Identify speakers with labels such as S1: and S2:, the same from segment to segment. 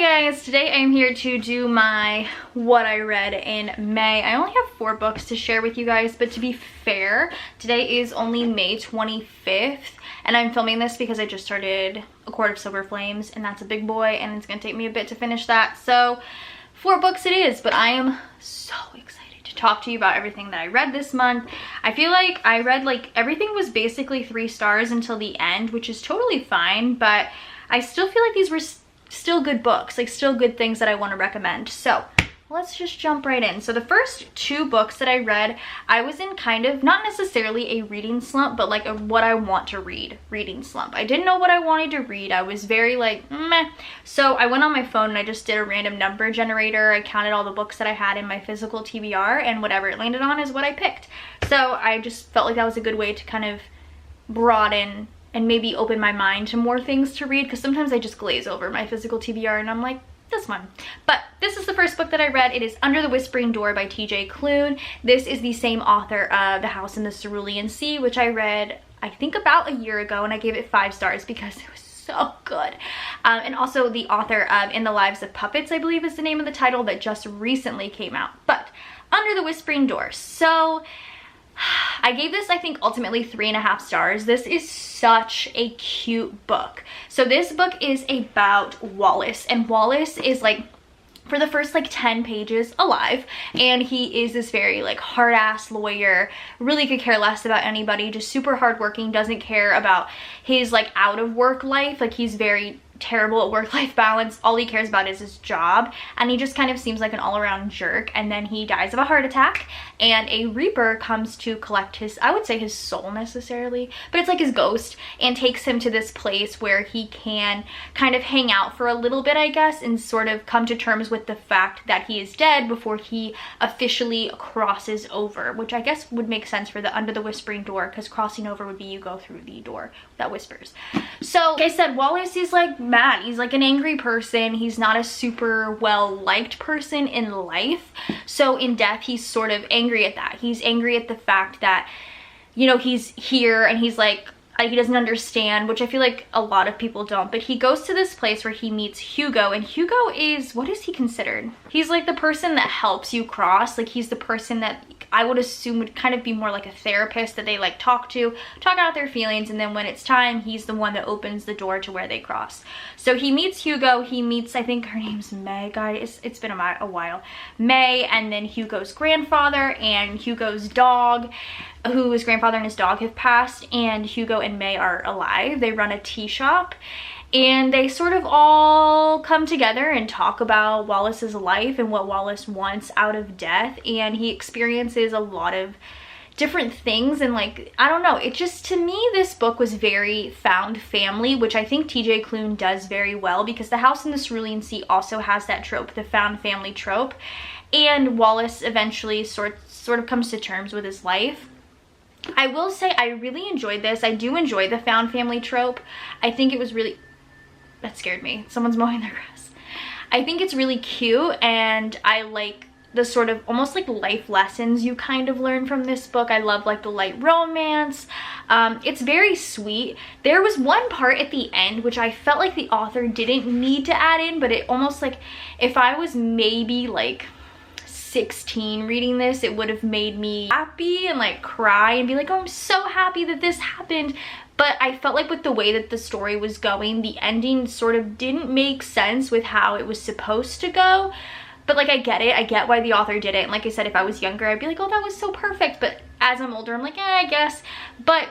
S1: guys, today I'm here to do my what I read in May. I only have 4 books to share with you guys, but to be fair, today is only May 25th and I'm filming this because I just started A Court of Silver Flames and that's a big boy and it's gonna take me a bit to finish that. So 4 books it is, but I am so excited to talk to you about everything that I read this month. I feel like I read everything was basically 3 stars until the end, which is totally fine, but I still feel like these were still good books, still good things that I want to recommend. So let's just jump right in. So the first 2 books that I read, I was in kind of not necessarily a reading slump, but like a what I want to read reading slump. I didn't know what I wanted to read. I was very meh. So I went on my phone and I just did a random number generator. I counted all the books that I had in my physical TBR and whatever it landed on is what I picked. So I just felt like that was a good way to kind of broaden and maybe open my mind to more things to read, because sometimes I just glaze over my physical TBR and I'm like, this one. But this is the first book that I read. It is Under the Whispering Door by TJ Klune. This is the same author of The House in the Cerulean Sea, which I read I think about a year ago, and I gave it 5 stars because it was so good. And also the author of In the Lives of Puppets, I believe is the name of the title, that just recently came out. But Under the Whispering Door. So I gave this, I think, ultimately 3.5 stars. This is such a cute book. So this book is about Wallace, and Wallace is for the first 10 pages alive, and he is this very hard-ass lawyer, really could care less about anybody, just super hardworking, doesn't care about his out of work life. He's very terrible at work-life balance. All he cares about is his job, and he just kind of seems like an all-around jerk. And then he dies of a heart attack, and a reaper comes to collect his, I would say his soul necessarily, but it's his ghost, and takes him to this place where he can kind of hang out for a little bit, I guess, and sort of come to terms with the fact that he is dead before he officially crosses over, which I guess would make sense for the Under the Whispering Door, because crossing over would be you go through the door that whispers. So like I said, Wallace is mad. He's an angry person. He's not a super well liked person in life. So in death, he's sort of angry at that. He's angry at the fact that, you know, he's here and he's he doesn't understand, which I feel like a lot of people don't. But he goes to this place where he meets Hugo, and Hugo is, what is he considered? He's the person that helps you cross. He's the person that I would assume would kind of be more like a therapist that they talk out their feelings, and then when it's time, he's the one that opens the door to where they cross. So he meets Hugo, he meets, I think her name's May, guys, it's been a while, May, and then Hugo's grandfather and Hugo's dog, whose grandfather and his dog have passed, and Hugo and May are alive. They run a tea shop, and they sort of all come together and talk about Wallace's life and what Wallace wants out of death. And he experiences a lot of different things, and I don't know, it just, to me, this book was very found family, which I think TJ Klune does very well, because The House in the Cerulean Sea also has that trope, the found family trope. And Wallace eventually sort of comes to terms with his life. I will say I really enjoyed this. I do enjoy the found family trope. I think it was really... That scared me. Someone's mowing their grass. I think it's really cute, and I like the sort of almost life lessons you kind of learn from this book. I love the light romance. It's very sweet. There was one part at the end which I felt like the author didn't need to add in, but it almost if I was maybe 16 reading this, it would have made me happy and cry and be oh, I'm so happy that this happened. But I felt with the way that the story was going, the ending sort of didn't make sense with how it was supposed to go. But I get it. I get why the author did it. And like I said, if I was younger, I'd be oh, that was so perfect. But as I'm older, I'm I guess. But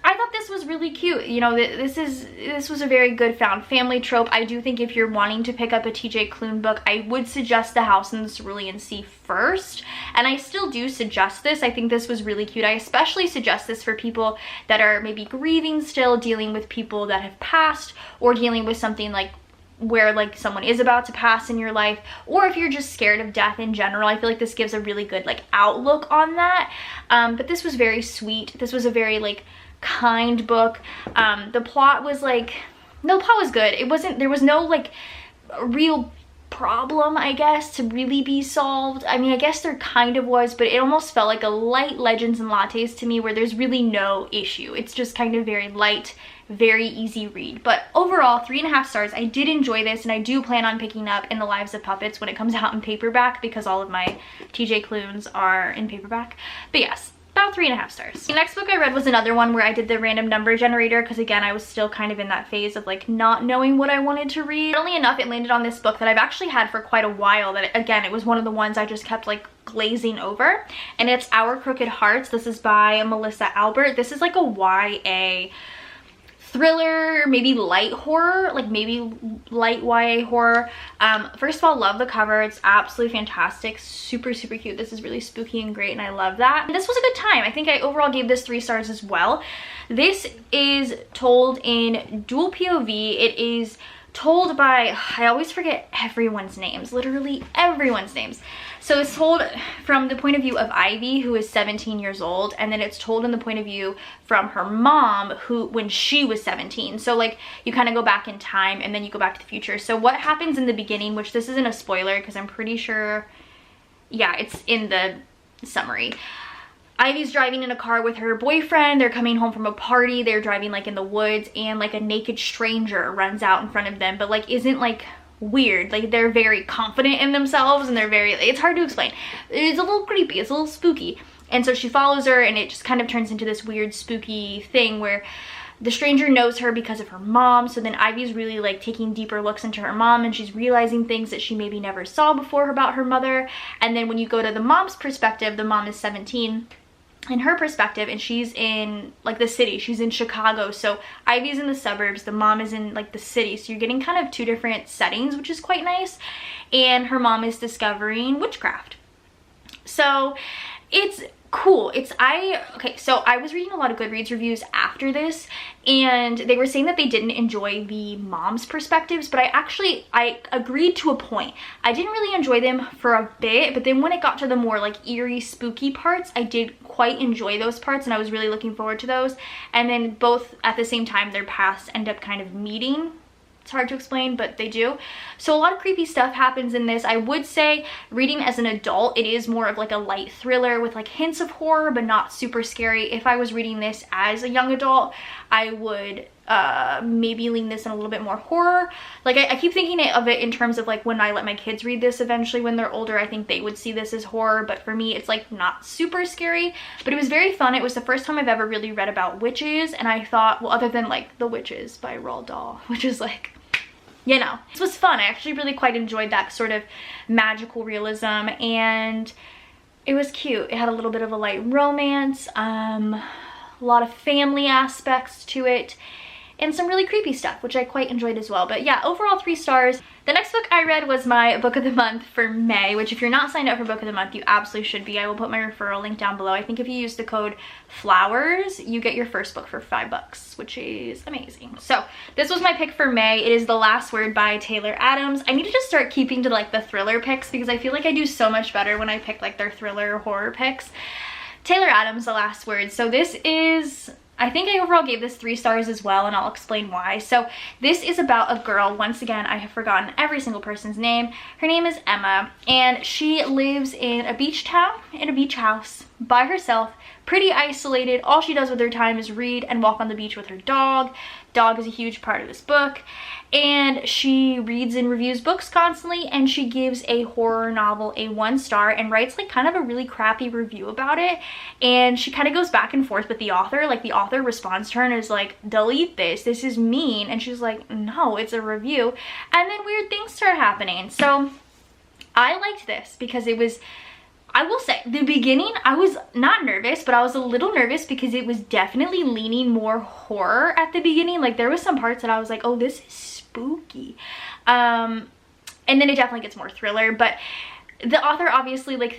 S1: I thought this was really cute. You know, this was a very good found family trope. I do think if you're wanting to pick up a TJ Klune book, I would suggest The House in the Cerulean Sea first. And I still do suggest this. I think this was really cute. I especially suggest this for people that are maybe grieving still, dealing with people that have passed, or dealing with something where someone is about to pass in your life, or if you're just scared of death in general. I feel like this gives a really good outlook on that. But this was very sweet. This was a very kind book. The plot was no, the plot was good. There was no real problem, I guess, to really be solved. I mean, I guess there kind of was, but it almost felt like a light Legends and Lattes to me, where there's really no issue. It's just kind of very light very easy read. But overall, 3.5 stars. I did enjoy this, and I do plan on picking up In the Lives of Puppets when it comes out in paperback, because all of my TJ Clunes are in paperback. But yes, about 3.5 stars. The next book I read was another one where I did the random number generator, because again, I was still kind of in that phase of like not knowing what I wanted to read. Funnily enough, it landed on this book that I've actually had for quite a while, that again, it was one of the ones I just kept like glazing over, and it's Our Crooked Hearts. This is by Melissa Albert. This is like a YA thriller, maybe light horror, like maybe light YA horror. First of all, love the cover. It's absolutely fantastic. Super, super cute. This is really spooky and great, and I love that. And this was a good time. I think I overall gave this 3 stars as well. This is told in dual POV. It is told by, I always forget everyone's names, literally everyone's names. So it's told from the point of view of Ivy, who is 17 years old, and then it's told in the point of view from her mom, who when she was 17. So like you kind of go back in time and then you go back to the future. So what happens in the beginning, which this isn't a spoiler because I'm pretty sure, yeah, it's in the summary. Ivy's driving in a car with her boyfriend. They're coming home from a party. They're driving like in the woods, and like a naked stranger runs out in front of them, but like isn't like weird. Like they're very confident in themselves, and they're very, it's hard to explain. It's a little creepy, it's a little spooky. And so she follows her, and it just kind of turns into this weird spooky thing where the stranger knows her because of her mom. So then Ivy's really like taking deeper looks into her mom, and she's realizing things that she maybe never saw before about her mother. And then when you go to the mom's perspective, the mom is 17 in her perspective, and she's in like the city. She's in Chicago. So Ivy's in the suburbs, the mom is in like the city. So you're getting kind of 2 different settings, which is quite nice. And her mom is discovering witchcraft. So it's cool. Okay, so I was reading a lot of Goodreads reviews after this, and they were saying that they didn't enjoy the mom's perspectives, but I agreed to a point. I didn't really enjoy them for a bit, but then when it got to the more like eerie, spooky parts, I did quite enjoy those parts, and I was really looking forward to those. And then both at the same time, their paths end up kind of meeting. It's hard to explain, but they do. So a lot of creepy stuff happens in this. I would say reading as an adult, it is more of like a light thriller with like hints of horror, but not super scary. If I was reading this as a young adult, I would maybe lean this in a little bit more horror. Like I keep thinking of it in terms of like when I let my kids read this eventually when they're older, I think they would see this as horror, but for me it's like not super scary. But it was very fun. It was the first time I've ever really read about witches, and I thought, well, other than like The Witches by Roald Dahl, which is like, you know, this was fun. I actually really quite enjoyed that sort of magical realism, and it was cute. It had a little bit of a light romance, a lot of family aspects to it, and some really creepy stuff, which I quite enjoyed as well. But yeah, overall 3 stars. The next book I read was my book of the month for May, which if you're not signed up for book of the month, you absolutely should be. I will put my referral link down below. I think if you use the code FLOWERS, you get your first book for $5, which is amazing. So this was my pick for May. It is The Last Word by Taylor Adams. I need to just start keeping to like the thriller picks, because I feel like I do so much better when I pick like their thriller or horror picks. Taylor Adams, The Last Word. So this is, I think I overall gave this 3 stars as well, and I'll explain why. So this is about a girl. Once again, I have forgotten every single person's name. Her name is Emma, and she lives in a beach town, in a beach house by herself, pretty isolated. All she does with her time is read and walk on the beach with her dog. Dog is a huge part of this book, and she reads and reviews books constantly, and she gives a horror novel a 1 star and writes like kind of a really crappy review about it. And she kind of goes back and forth with the author. Like the author responds to her and is like, delete this is mean, and she's like, no, it's a review. And then weird things start happening. So I liked this because it was, I will say, the beginning, I was not nervous, but I was a little nervous because it was definitely leaning more horror at the beginning. Like there was some parts that I was like, oh, this is spooky. And then it definitely gets more thriller, but the author obviously, like,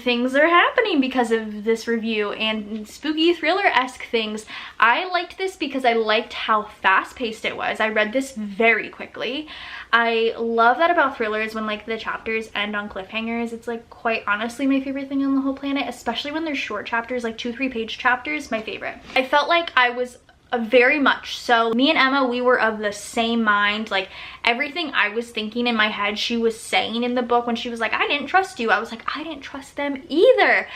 S1: things are happening because of this review and spooky thriller-esque things. I liked this because I liked how fast-paced it was. I read this very quickly. I love that about thrillers when like the chapters end on cliffhangers. It's like quite honestly my favorite thing on the whole planet, especially when they're short chapters, like 2-3 page chapters. My favorite. I felt like I was very much so. Me and Emma, we were of the same mind. Like everything I was thinking in my head, she was saying in the book. When she was like, I didn't trust you, I was like, I didn't trust them either.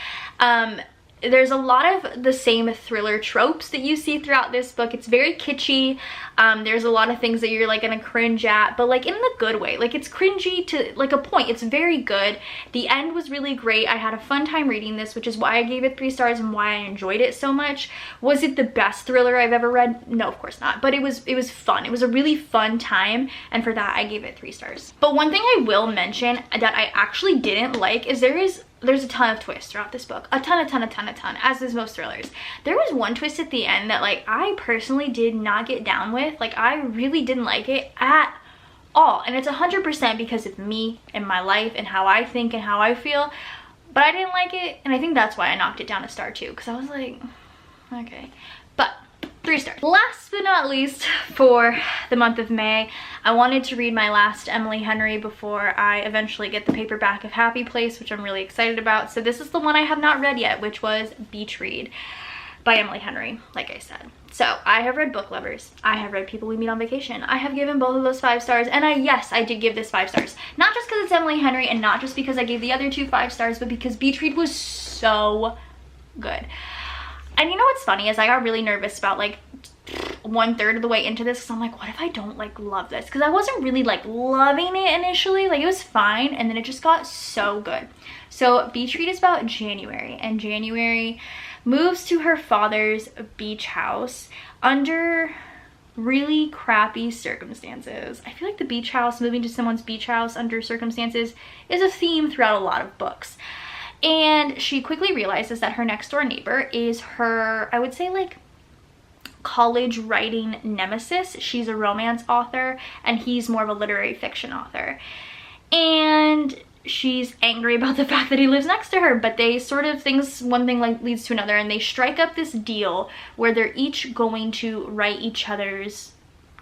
S1: there's a lot of the same thriller tropes that you see throughout this book. It's very kitschy. There's a lot of things that you're like gonna cringe at, but like in the good way. Like it's cringy to like a point. It's very good. The end was really great. I had a fun time reading this, which is why I gave it 3 stars and why I enjoyed it so much. Was it the best thriller I've ever read? No, of course not, but it was fun. It was a really fun time, and for that I gave it 3 stars. But one thing I will mention that I actually didn't like is there's a ton of twists throughout this book. A ton, as is most thrillers. There was one twist at the end that like I personally did not get down with. Like I really didn't like it at all. And it's 100% because of me and my life and how I think and how I feel. But I didn't like it, and I think that's why I knocked it down a star too, because I was like, okay. But 3 stars. Last but not least, for the month of May, I wanted to read my last Emily Henry before I eventually get the paperback of Happy Place, which I'm really excited about. So this is the one I have not read yet, which was Beach Read by Emily Henry, like I said. So I have read Book Lovers. I have read People We Meet on Vacation. I have given both of those 5 stars, and yes, I did give this 5 stars. Not just because it's Emily Henry, and not just because I gave the other 2 5 stars, but because Beach Read was so good. And you know what's funny is I got really nervous about like 1/3 of the way into this, because I'm like, what if I don't like love this? Because I wasn't really like loving it initially. Like it was fine, and then it just got so good. So Beach Read is about January, and January moves to her father's beach house under really crappy circumstances. I feel like the beach house, moving to someone's beach house under circumstances, is a theme throughout a lot of books. And she quickly realizes that her next door neighbor is her, I would say like college writing nemesis. She's a romance author and he's more of a literary fiction author. And she's angry about the fact that he lives next to her, but they sort of one thing like leads to another, and they strike up this deal where they're each going to write each other's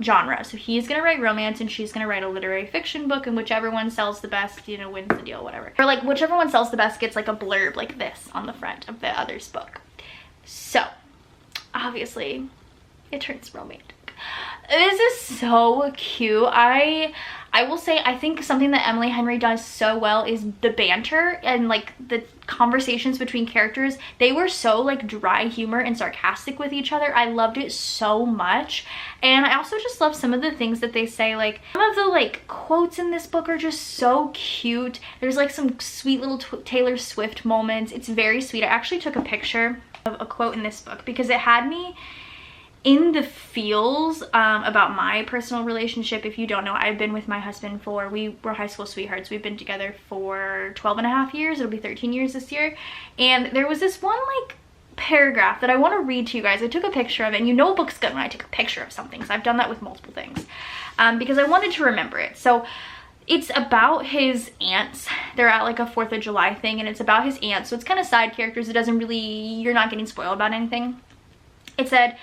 S1: genre. So he's gonna write romance and she's gonna write a literary fiction book, and whichever one sells the best, you know, wins the deal, whatever. Or like whichever one sells the best gets like a blurb like this on the front of the other's book. So obviously it turns romantic. This is so cute. I will say, I think something that Emily Henry does so well is the banter and like the conversations between characters. They were so like dry humor and sarcastic with each other. I loved it so much. And I also just love some of the things that they say. Like some of the like quotes in this book are just so cute. There's like some sweet little Taylor Swift moments. It's very sweet. I actually took a picture of a quote in this book because it had me in the feels about my personal relationship. If you don't know, I've been with my husband we were high school sweethearts. We've been together for 12.5 years. It'll be 13 years this year. And there was this one like paragraph that I want to read to you guys. I took a picture of it, and you know a book's good when I take a picture of something, so I've done that with multiple things because I wanted to remember it. So it's about his aunts. They're at like a 4th of July thing, and it's about his aunts, so it's kind of side characters. It doesn't really, you're not getting spoiled about anything. It said,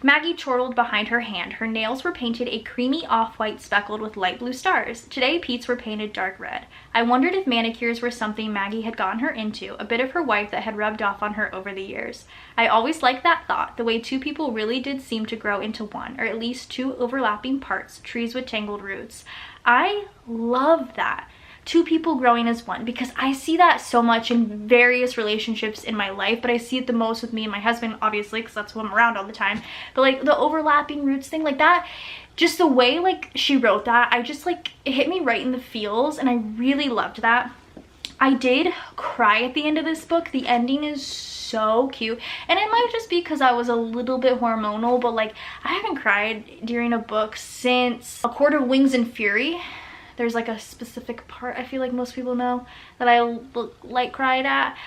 S1: Maggie chortled behind her hand. Her nails were painted a creamy off-white speckled with light blue stars. Today, Pete's were painted dark red. I wondered if manicures were something Maggie had gotten her into, a bit of her wife that had rubbed off on her over the years. I always liked that thought, the way 2 people really did seem to grow into one, or at least 2 overlapping parts, trees with tangled roots. I love that. 2 people growing as one, because I see that so much in various relationships in my life, but I see it the most with me and my husband, obviously, because that's who I'm around all the time. But like the overlapping roots thing, like that, just the way like she wrote that, I just like, it hit me right in the feels, and I really loved that. I did cry at the end of this book. The ending is so cute, and it might just be because I was a little bit hormonal, but like I haven't cried during a book since A Court of Wings and Fury. There's like a specific part I feel like most people know that I like cried at,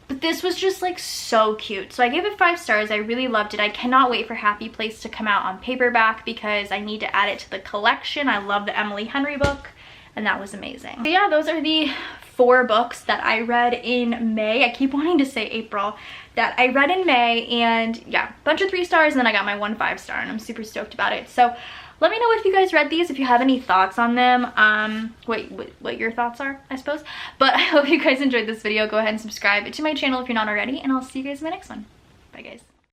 S1: but this was just like so cute. So I gave it 5 stars. I really loved it. I cannot wait for Happy Place to come out on paperback because I need to add it to the collection. I love the Emily Henry book, and that was amazing. So yeah, those are the 4 books that I read in May. I keep wanting to say April. That I read in May, and yeah, bunch of 3 stars, and then I got my 1 5-star, and I'm super stoked about it. So let me know if you guys read these, if you have any thoughts on them, what your thoughts are, I suppose. But I hope you guys enjoyed this video. Go ahead and subscribe to my channel if you're not already, and I'll see you guys in my next one. Bye, guys.